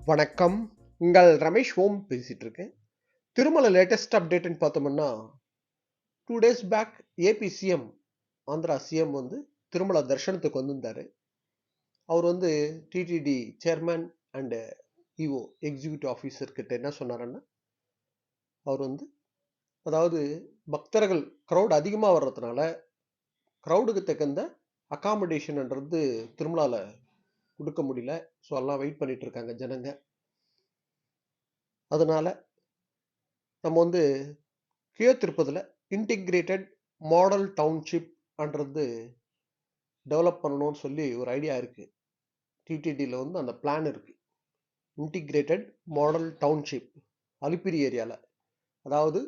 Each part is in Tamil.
வணக்கம். உங்கள் ரமேஷ் ஓம் பேசிட்டு இருக்கேன். திருமல லேட்டஸ்ட் அப்டேட்ன்னு பார்த்தோம்னா, 2 days back AP CM, Andhra CM வந்து திருமலா தரிசனத்துக்கு வந்திருந்தாரு. அவர் வந்து TTD chairman and EO executive officer கிட்ட என்ன சொன்னாருன்னா, அவர் வந்து அதாவது பக்தர்கள் கிரௌட் அதிகமா வர்றதுனால, கிரௌடுக்கு தகுந்த அகாமடேஷன்ன்றது திருமலால குடுக்க முடியல. ஸோ எல்லாம் வெயிட் பண்ணிட்டு இருக்காங்க ஜனங்க. அதனால நம்ம வந்து கியோ திருப்பதில இன்டிகிரேட்டட் மாடல் டவுன்ஷிப்ன்றது டெவலப் பண்ணணும்னு சொல்லி ஒரு ஐடியா இருக்கு. டிடிடியில் வந்து அந்த பிளான் இருக்கு. இன்டிகிரேட்டட் மாடல் டவுன்ஷிப் அலிப்பிரி ஏரியாவில், அதாவது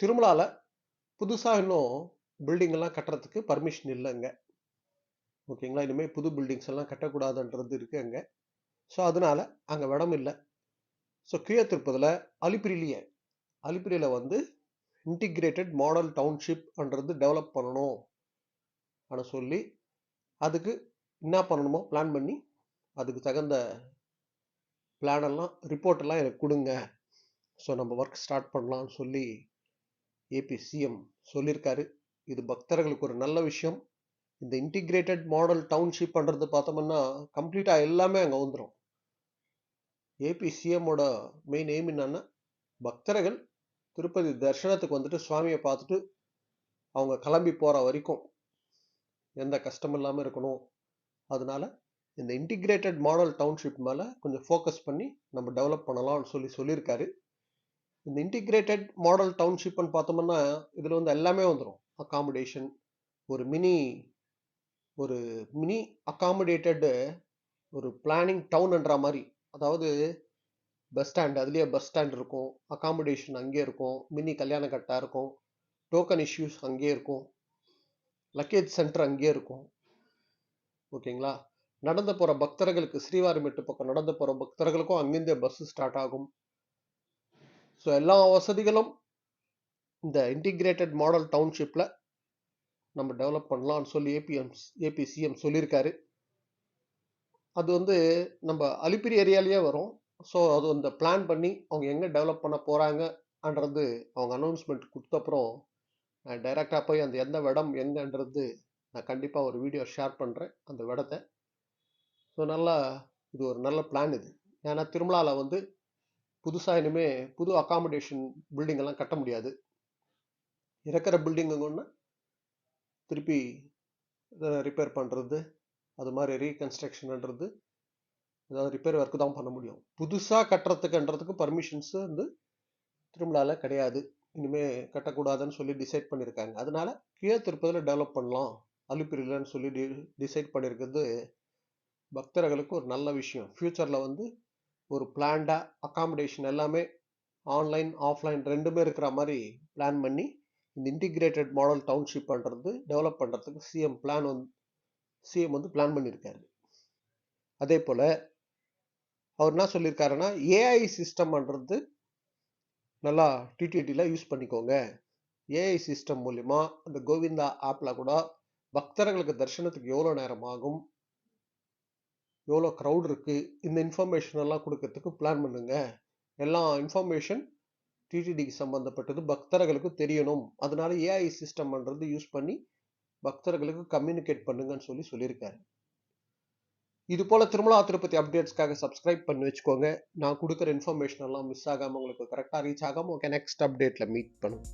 திருமலால புதுசாக இன்னும் பில்டிங் எல்லாம் கட்டுறதுக்கு பர்மிஷன் இல்லைங்க. ஓகேங்களா, இனிமேல் புது பில்டிங்ஸ் எல்லாம் கட்டக்கூடாதுன்றது இருக்கு அங்கே. ஸோ அதனால அங்கே இடம் இல்லை. ஸோ கியோ திருப்பதில் அலிப்பிரியில் வந்து இன்டிகிரேட்டட் மாடல் டவுன்ஷிப்ன்றது டெவலப் பண்ணணும் அப்படின்னு சொல்லி அதுக்கு என்ன பண்ணணுமோ பிளான் பண்ணி அதுக்கு தகுந்த பிளானெல்லாம் ரிப்போர்ட்டெல்லாம் எனக்கு கொடுங்க. ஸோ நம்ம ஒர்க் ஸ்டார்ட் பண்ணலாம்னு சொல்லி ஏபி சிஎம் சொல்லியிருக்காரு. இது பக்தர்களுக்கு ஒரு நல்ல விஷயம். இந்த இன்டிகிரேட்டட் மாடல் டவுன்ஷிப்ன்றது பார்த்தோம்னா கம்ப்ளீட்டாக எல்லாமே அங்கே வந்துடும். ஏபி சிஎம்மோட மெயின் எய்ம் என்னன்னா, பக்தர்கள் திருப்பதி தரிசனத்துக்கு வந்துட்டு சுவாமியை பார்த்துட்டு அவங்க கிளம்பி போகிற வரைக்கும் எந்த கஷ்டமும் இல்லாமல் இருக்கணும். அதனால இந்த இன்டிகிரேட்டட் மாடல் டவுன்ஷிப் மேலே கொஞ்சம் ஃபோக்கஸ் பண்ணி நம்ம டெவலப் பண்ணலாம்னு சொல்லியிருக்காரு. இந்த இன்டிகிரேட்டட் மாடல் டவுன்ஷிப்னு பார்த்தோம்னா இதில் வந்து எல்லாமே வந்துடும். அகாமடேஷன், ஒரு மினி அகாமடேட்டட் ஒரு பிளானிங் டவுன்ன்ற மாதிரி. அதாவது பஸ் ஸ்டாண்ட், அதுலேயே பஸ் ஸ்டாண்ட் இருக்கும், அகாமடேஷன் அங்கேயே இருக்கும், மினி கல்யாண கட்டா இருக்கும், டோக்கன் இஷ்யூஸ் அங்கேயே இருக்கும், லக்கேஜ் சென்டர் அங்கேயே இருக்கும். ஓகேங்களா, நடந்து போகிற பக்தர்களுக்கு ஸ்ரீவாரிமெட்டு பக்கம் நடந்து போகிற பக்தர்களுக்கும் அங்கிருந்தே பஸ் ஸ்டார்ட் ஆகும். ஸோ எல்லா வசதிகளும் இந்த இன்டிகிரேட்டட் மாடல் டவுன்ஷிப்பில் நம்ம டெவலப் பண்ணலாம்னு சொல்லி ஏபி சிஎம் சொல்லியிருக்காரு. அது வந்து நம்ம அலிப்பிரி ஏரியாலேயே வரும். ஸோ அது வந்து பிளான் பண்ணி அவங்க எங்கே டெவலப் பண்ண போகிறாங்கன்றது அவங்க அனௌன்ஸ்மெண்ட் கொடுத்தப்புறம் நான் டைரெக்டாக போய் அந்த எந்த இடம் எங்கன்றது நான் கண்டிப்பாக ஒரு வீடியோ ஷேர் பண்ணுறேன் அந்த இடத்த. ஸோ நல்லா, இது ஒரு நல்ல பிளான் இது. ஏன்னா திருமலாவில் வந்து புதுசாக இனிமேல் புது அகாமடேஷன் பில்டிங் எல்லாம் கட்ட முடியாது. இருக்கிற பில்டிங்குன்னா திருப்பி ரிப்பேர் பண்ணுறது, அது மாதிரி ரீகன்ஸ்ட்ரக்ஷன்ன்றது, ஏதாவது ரிப்பேர் ஒர்க்கு தான் பண்ண முடியும். புதுசாக கட்டுறதுக்குன்றதுக்கு பர்மிஷன்ஸ் வந்து திருமலாவில் கிடையாது. இனிமேல் கட்டக்கூடாதுன்னு சொல்லி டிசைட் பண்ணியிருக்காங்க. அதனால கியோ திருப்பதியில் டெவலப் பண்ணலாம் அலிப்பிரிலன்னு சொல்லி டிசைட் பண்ணியிருக்கிறது பக்தர்களுக்கு ஒரு நல்ல விஷயம். ஃப்யூச்சரில் வந்து ஒரு பிளான்டா அகாமடேஷன் எல்லாமே ஆன்லைன் ஆஃப்லைன் ரெண்டுமே இருக்கிற மாதிரி பிளான் பண்ணி இந்த இன்டிகிரேட்டட் மாடல் டவுன்ஷிப் பண்ணுறது டெவலப் பண்ணுறதுக்கு சிஎம் வந்து பிளான் பண்ணியிருக்காரு. அதே போல் அவர் என்ன சொல்லியிருக்காருன்னா, ஏஐ சிஸ்டம்ன்றது நல்லா டிடிடியில் யூஸ் பண்ணிக்கோங்க. ஏஐ சிஸ்டம் மூலிமா அந்த கோவிந்தா ஆப்பில் கூட பக்தர்களுக்கு தரிசனத்துக்கு எவ்வளோ நேரம் ஆகும், எவ்வளோ க்ரௌட் இருக்குது, இந்த இன்ஃபர்மேஷன் எல்லாம் கொடுக்கறதுக்கு பிளான் பண்ணுங்க. எல்லா இன்ஃபர்மேஷன் டிடிடிக்கு சம்பந்தப்பட்டது பக்தர்களுக்கு தெரியணும். அதனால ஏஐ சிஸ்டம்ன்றது யூஸ் பண்ணி பக்தர்களுக்கு கம்யூனிகேட் பண்ணுங்கன்னு சொல்லியிருக்காரு. இது போல திருமலா திருப்பதி அப்டேட்ஸ்க்காக சப்ஸ்கிரைப் பண்ணி வச்சுக்கோங்க. நான் கொடுக்குற இன்ஃபர்மேஷன் எல்லாம் மிஸ் ஆகாமல் உங்களுக்கு கரெக்டாக ரீச் ஆகாமல் நெக்ஸ்ட் அப்டேட்டில் மீட் பண்ணும்.